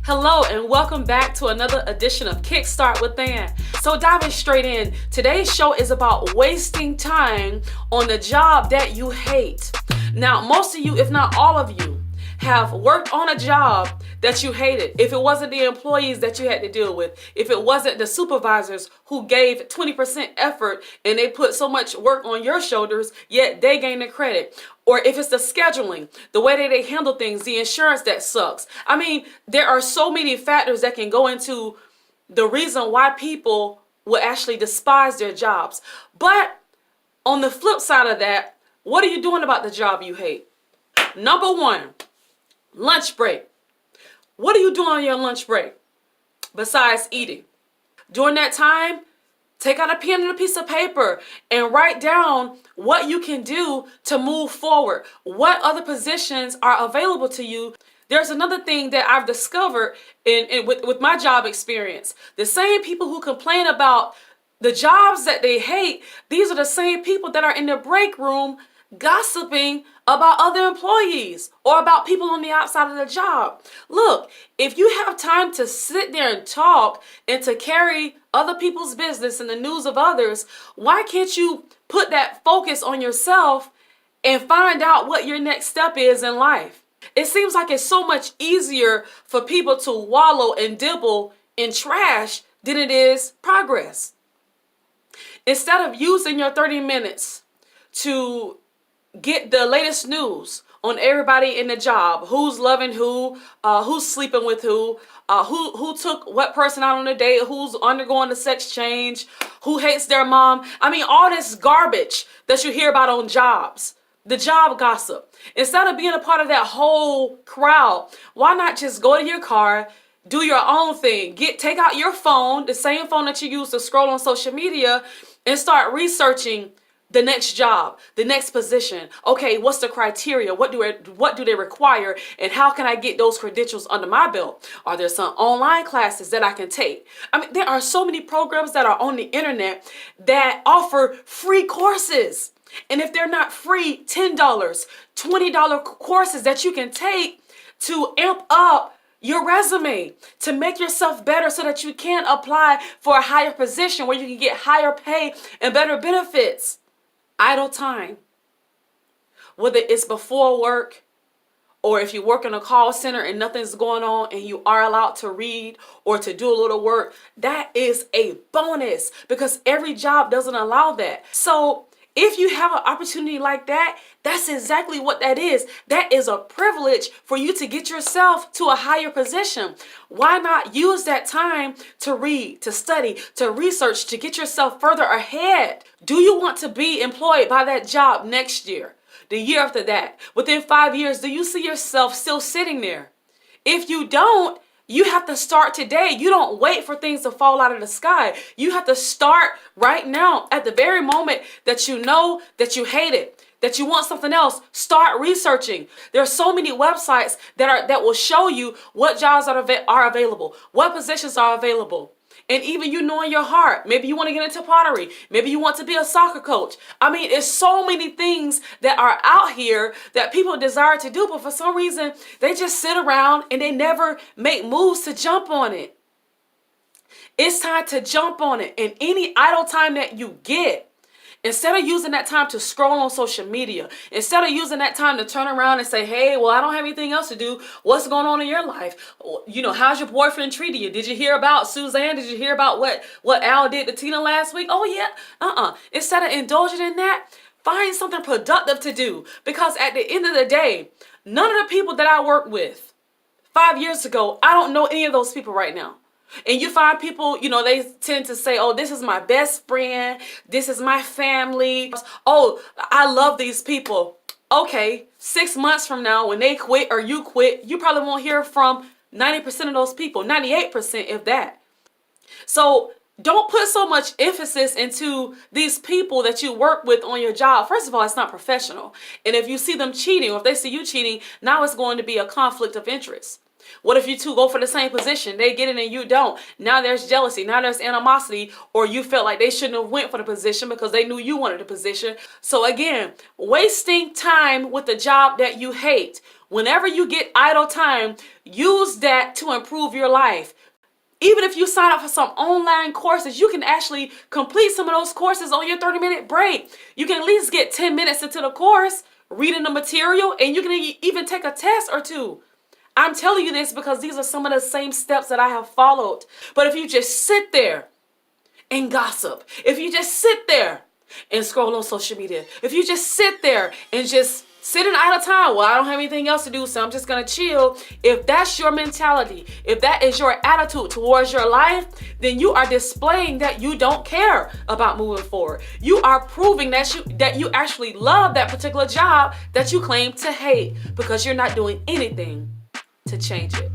Hello and welcome back to another edition of Kickstart with Ann. So diving straight in, today's show is about wasting time on the job that you hate. Now, most of you, if not all of you, have worked on a job that you hated. If it wasn't the employees that you had to deal with, if it wasn't the supervisors who gave 20% effort and they put so much work on your shoulders, yet they gain the credit. Or if it's the scheduling, the way that they handle things, the insurance that sucks. I mean, there are so many factors that can go into the reason why people will actually despise their jobs. But on the flip side of that, what are you doing about the job you hate? Number one, lunch break. What are you doing on your lunch break besides eating? During that time, take out a pen and a piece of paper and write down what you can do to move forward. What other positions are available to you? There's another thing that I've discovered with my job experience. The same people who complain about the jobs that they hate, these are the same people that are in the break room gossiping about other employees or about people on the outside of the job. Look, if you have time to sit there and talk and to carry other people's business and the news of others, why can't you put that focus on yourself and find out what your next step is in life? It seems like it's so much easier for people to wallow and dibble in trash than it is progress. Instead of using your 30 minutes to get the latest news on everybody in the job, who's loving who's sleeping with who took what person out on a date, who's undergoing the sex change, who hates their mom. I mean, all this garbage that you hear about on jobs, the job gossip. Instead of being a part of that whole crowd, why not just go to your car, do your own thing, take out your phone, the same phone that you use to scroll on social media, and start researching the next job, the next position. Okay, what's the criteria? What do they require? And how can I get those credentials under my belt? Are there some online classes that I can take? I mean, there are so many programs that are on the internet that offer free courses. And if they're not free, $10, $20 courses that you can take to amp up your resume, to make yourself better so that you can apply for a higher position where you can get higher pay and better benefits. Idle time, whether it's before work or if you work in a call center and nothing's going on and you are allowed to read or to do a little work, that is a bonus because every job doesn't allow that. So if you have an opportunity like that, that's exactly what that is. That is a privilege for you to get yourself to a higher position. Why not use that time to read, to study, to research, to get yourself further ahead? Do you want to be employed by that job next year, the year after that? Within 5 years, do you see yourself still sitting there? If you don't, you have to start today. You don't wait for things to fall out of the sky. You have to start right now at the very moment that you know that you hate it, that you want something else. Start researching. There are so many websites that will show you what jobs are available, what positions are available. And even you know in your heart, maybe you want to get into pottery. Maybe you want to be a soccer coach. I mean, it's so many things that are out here that people desire to do, but for some reason, they just sit around and they never make moves to jump on it. It's time to jump on it. And any idle time that you get, instead of using that time to scroll on social media, instead of using that time to turn around and say, hey, well, I don't have anything else to do. What's going on in your life? You know, how's your boyfriend treating you? Did you hear about Suzanne? Did you hear about what Al did to Tina last week? Oh, yeah. Instead of indulging in that, find something productive to do. Because at the end of the day, none of the people that I worked with 5 years ago, I don't know any of those people right now. And you find people, you know, they tend to say, oh, this is my best friend. This is my family. Oh, I love these people. Okay, 6 months from now, when they quit or you quit, you probably won't hear from 90% of those people, 98% if that. So don't put so much emphasis into these people that you work with on your job. First of all, it's not professional. And if you see them cheating or if they see you cheating, now it's going to be a conflict of interest. What if you two go for the same position? They get it and you don't. Now there's jealousy. Now there's animosity, or you felt like they shouldn't have went for the position because they knew you wanted the position. So again, wasting time with the job that you hate. Whenever you get idle time, use that to improve your life. Even if you sign up for some online courses, you can actually complete some of those courses on your 30-minute break. You can at least get 10 minutes into the course, reading the material, and you can even take a test or two. I'm telling you this because these are some of the same steps that I have followed. But if you just sit there and gossip, if you just sit there and scroll on social media, if you just sit there and just sit in idle time, well, I don't have anything else to do, so I'm just going to chill. If that's your mentality, if that is your attitude towards your life, then you are displaying that you don't care about moving forward. You are proving that you actually love that particular job that you claim to hate because you're not doing anything to change it.